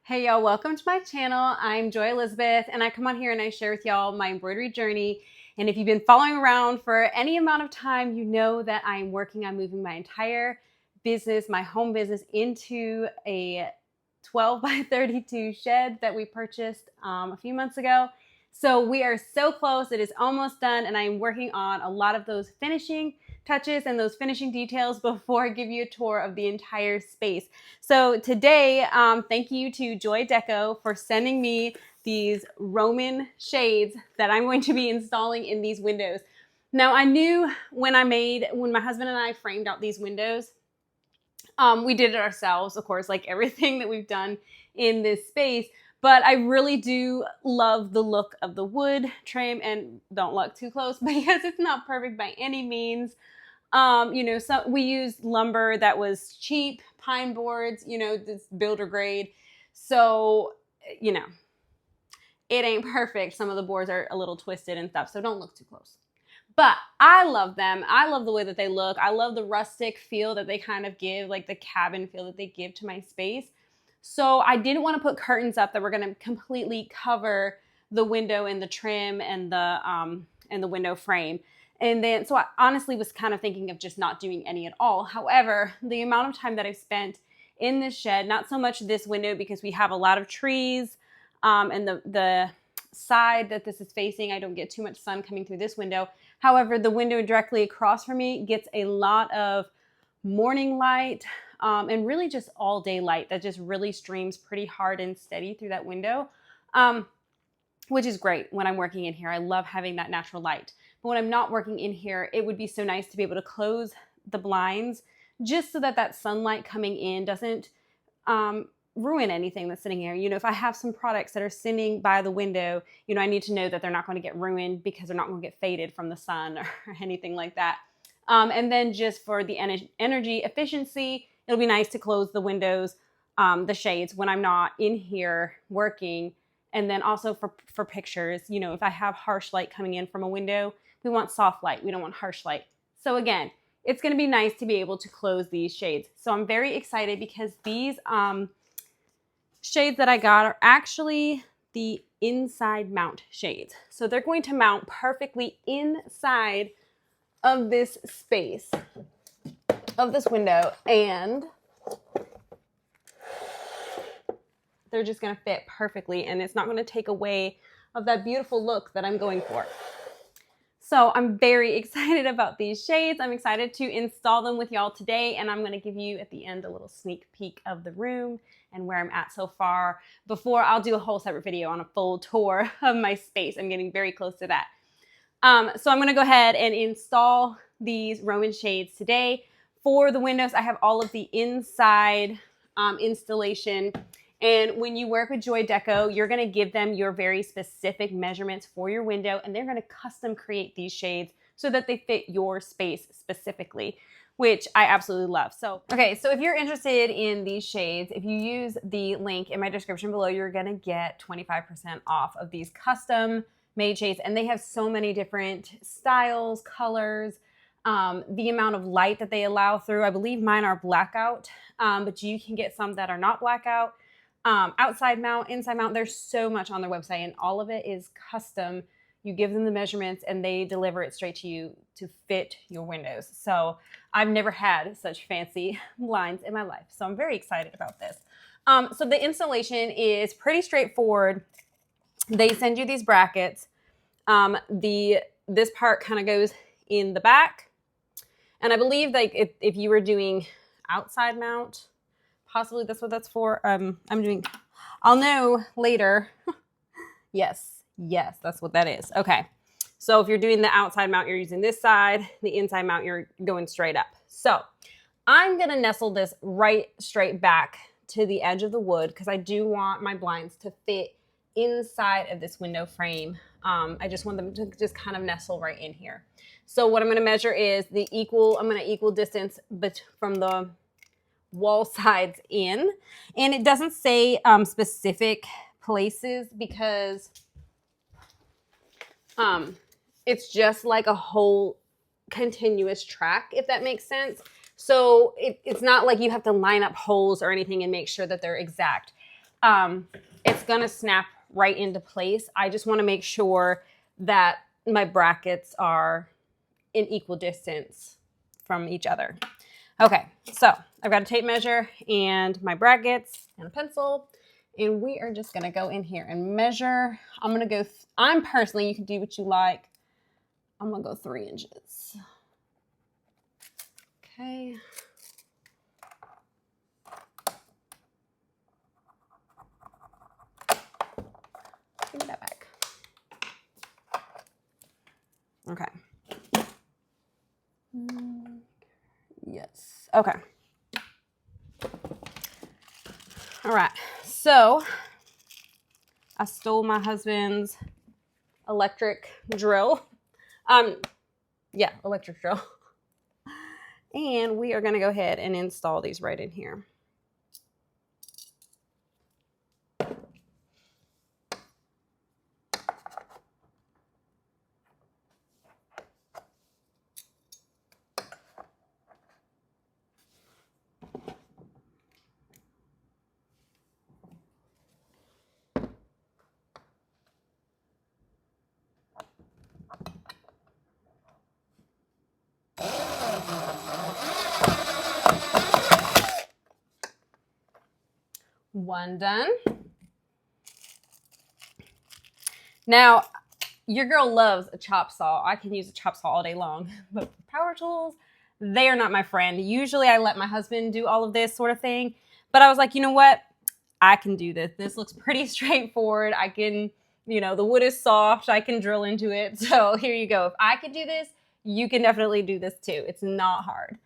Hey y'all, welcome to my channel. I'm Joy Elizabeth and I come on here and I share with y'all my embroidery journey. And if you've been following around for any amount of time, you know that I'm working on moving my entire business, my home business, into a 12 by 32 shed that we purchased a few months ago. So we are so close, it is almost done, and I'm working on a lot of those finishing touches and those finishing details before I give you a tour of the entire space. So today, thank you to JoyDeco for sending me these Roman shades that I'm going to be installing in these windows. Now I knew when my husband and I framed out these windows, we did it ourselves, of course, like everything that we've done in this space. But I really do love the look of the wood trim, and don't look too close because it's not perfect by any means. So we used lumber that was cheap, pine boards, this builder grade. So, it ain't perfect. Some of the boards are a little twisted and stuff, so don't look too close. But I love them. I love the way that they look. I love the rustic feel that they kind of give, like the cabin feel that they give to my space. So I didn't want to put curtains up that were going to completely cover the window and the trim and the window frame. And then, so I honestly was kind of thinking of just not doing any at all. However, the amount of time that I've spent in this shed, not so much this window because we have a lot of trees, and the side that this is facing, I don't get too much sun coming through this window. However, the window directly across from me gets a lot of morning light, and really just all day light that just really streams pretty hard and steady through that window, which is great when I'm working in here. I love having that natural light. But when I'm not working in here, it would be so nice to be able to close the blinds just so that that sunlight coming in doesn't ruin anything that's sitting here. If I have some products that are sitting by the window, I need to know that they're not going to get ruined because they're not going to get faded from the sun or anything like that. And then just for the energy efficiency, it'll be nice to close the windows, the shades when I'm not in here working. And then also for pictures, if I have harsh light coming in from a window, we want soft light. We don't want harsh light. So again, it's going to be nice to be able to close these shades. So I'm very excited because these shades that I got are actually the inside mount shades. So they're going to mount perfectly inside of this space of this window, and they're just going to fit perfectly, and it's not going to take away of that beautiful look that I'm going for. So I'm very excited about these shades. I'm excited to install them with y'all today, and I'm going to give you at the end a little sneak peek of the room and where I'm at so far before I'll do a whole separate video on a full tour of my space. I'm getting very close to that. So I'm going to go ahead and install these Roman shades today. For the windows, I have all of the inside installation. And when you work with JoyDeco, you're going to give them your very specific measurements for your window, and they're going to custom create these shades so that they fit your space specifically, which I absolutely love. So if you're interested in these shades, if you use the link in my description below, you're going to get 25% off of these custom made shades. And they have so many different styles, colors, the amount of light that they allow through. I believe mine are blackout, but you can get some that are not blackout. Outside mount, inside mount, there's so much on their website, and all of it is custom. You give them the measurements and they deliver it straight to you to fit your windows. So I've never had such fancy blinds in my life. So I'm very excited about this. So the installation is pretty straightforward. They send you these brackets. This part kind of goes in the back. And I believe like if you were doing outside mount, possibly that's what that's for. I'll know later. Yes, that's what that is. Okay. So if you're doing the outside mount, you're using this side. The inside mount, you're going straight up. So I'm going to nestle this right straight back to the edge of the wood because I do want my blinds to fit inside of this window frame. I just want them to just kind of nestle right in here. So what I'm going to measure is I'm going to equal distance from the wall sides in, and it doesn't say specific places because it's just like a whole continuous track, if that makes sense. So it's not like you have to line up holes or anything and make sure that they're exact. it's gonna snap right into place. I just want to make sure that my brackets are in equal distance from each other. Okay, so I've got a tape measure and my brackets and a pencil, and we are just gonna go in here and measure. I'm gonna go, I'm personally, you can do what you like. I'm gonna go 3 inches. Okay. Give me that back. Okay. Yes. Okay. All right. So I stole my husband's electric drill. Yeah, electric drill. And we are going to go ahead and install these right in here. One done. Now, your girl loves a chop saw. I can use a chop saw all day long, but power tools, they are not my friend. Usually I let my husband do all of this sort of thing, but I was like, you know what? I can do this. This looks pretty straightforward. I can, you know, the wood is soft. I can drill into it. So here you go. If I could do this, you can definitely do this too. It's not hard.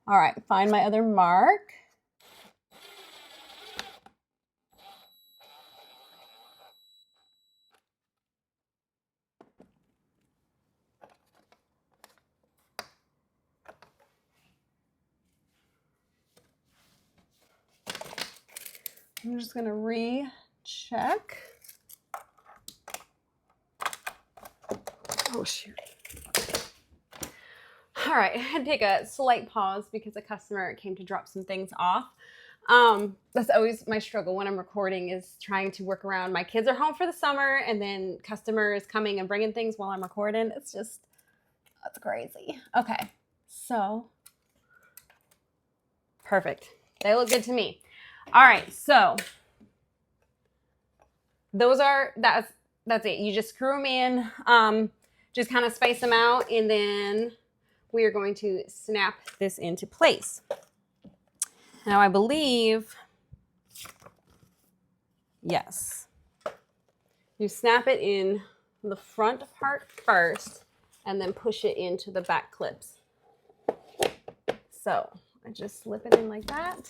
All right, find my other mark. I'm just gonna recheck. Oh shoot. All right, I had to take a slight pause because a customer came to drop some things off. That's always my struggle when I'm recording, is trying to work around. My kids are home for the summer and then customers coming and bringing things while I'm recording. It's just, that's crazy. Okay, so perfect. They look good to me. All right, so those are, that's it. You just screw them in, just kind of space them out, and then we are going to snap this into place. Now I believe, yes, you snap it in the front part first and then push it into the back clips. So I just slip it in like that.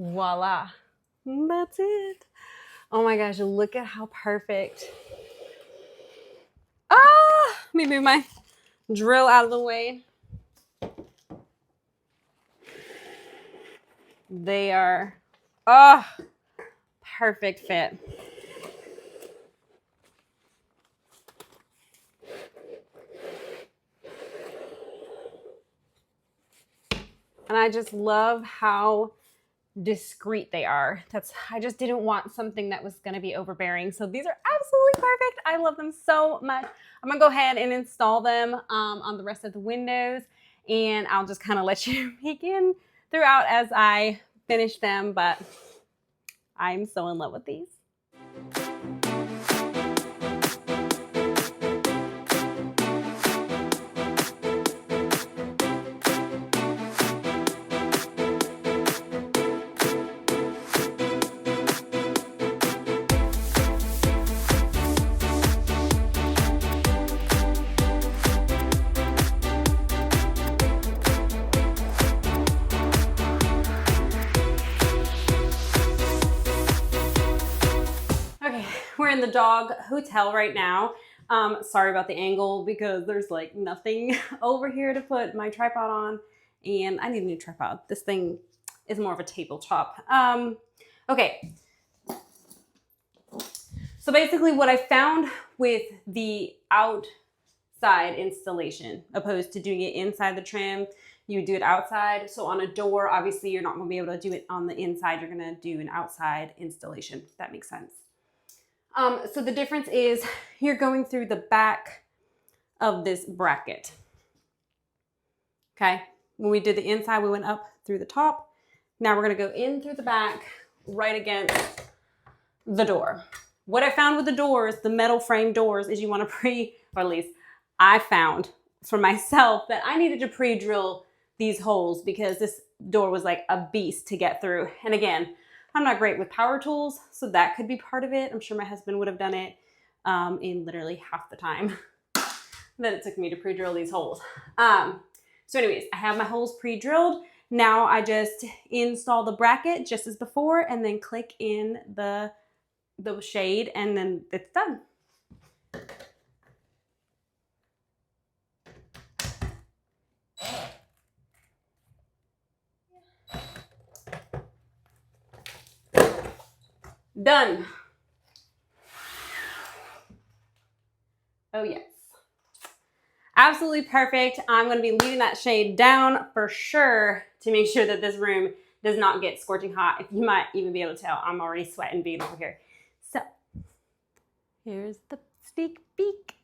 Voila, that's it. Oh my gosh, look at how perfect. Ah, let me move my drill out of the way. They are, oh, perfect fit. And I just love how discreet they are. I just didn't want something that was going to be overbearing. So these are absolutely perfect. I love them so much. I'm gonna go ahead and install them on the rest of the windows, and I'll just kind of let you peek in throughout as I finish them, but I'm so in love with these. We're in the dog hotel right now. Sorry about the angle because there's like nothing over here to put my tripod on, and I need a new tripod. This thing is more of a tabletop. Okay. So basically what I found with the outside outside installation opposed to doing it inside the trim. You would do it outside. So on a door, obviously you're not going to be able to do it on the inside. You're going to do an outside installation, if that makes sense. So the difference is you're going through the back of this bracket. Okay. When we did the inside, we went up through the top. Now we're going to go in through the back, right against the door. What I found with the doors, the metal frame doors, is you want to or at least I found for myself that I needed to pre-drill these holes because this door was like a beast to get through. And again, I'm not great with power tools, so that could be part of it. I'm sure my husband would have done it in literally half the time that it took me to pre-drill these holes. So anyways, I have my holes pre-drilled. Now I just install the bracket just as before and then click in the shade and then it's done. Done. Oh yes. Absolutely perfect. I'm going to be leaving that shade down for sure to make sure that this room does not get scorching hot. If you might even be able to tell, I'm already sweating being over here. So here's the sneak peek.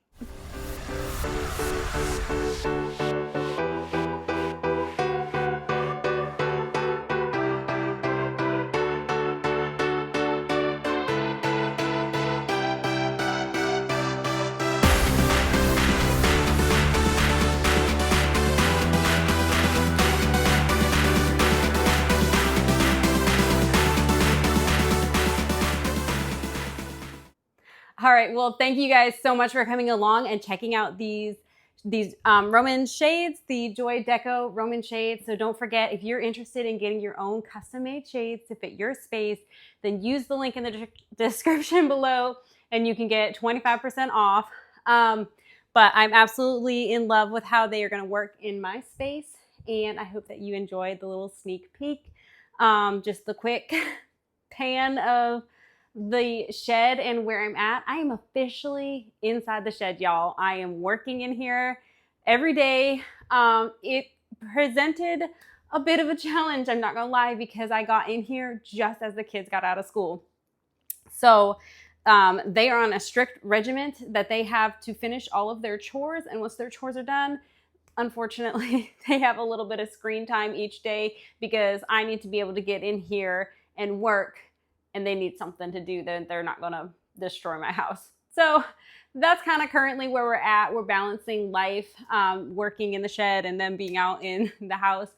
All right, well, thank you guys so much for coming along and checking out these Roman shades, the JoyDeco Roman shades. So don't forget, if you're interested in getting your own custom-made shades to fit your space, then use the link in the description below and you can get 25% off. But I'm absolutely in love with how they are going to work in my space, and I hope that you enjoyed the little sneak peek. Just the quick pan of the shed and where I'm at. I am officially inside the shed, y'all. I am working in here every day. It presented a bit of a challenge, I'm not gonna lie, because I got in here just as the kids got out of school. So they are on a strict regiment that they have to finish all of their chores, and once their chores are done, unfortunately, they have a little bit of screen time each day because I need to be able to get in here and work, and they need something to do, then they're not gonna destroy my house. So that's kind of currently where we're at. We're balancing life, working in the shed and then being out in the house.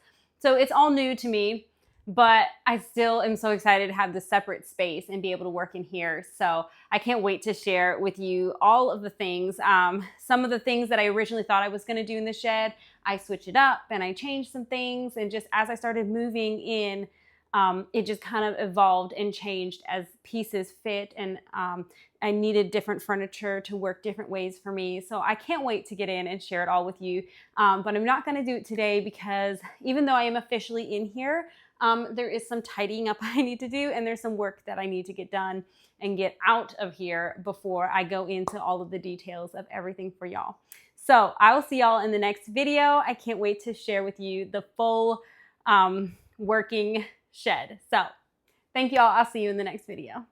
So it's all new to me, but I still am so excited to have this separate space and be able to work in here. So I can't wait to share with you all of the things. Some of the things that I originally thought I was gonna do in the shed, I switched it up and I changed some things. And just as I started moving in, it just kind of evolved and changed as pieces fit, and I needed different furniture to work different ways for me. So I can't wait to get in and share it all with you. But I'm not going to do it today because even though I am officially in here, there is some tidying up I need to do, and there's some work that I need to get done and get out of here before I go into all of the details of everything for y'all. So I will see y'all in the next video. I can't wait to share with you the full working shed. So thank y'all. I'll see you in the next video.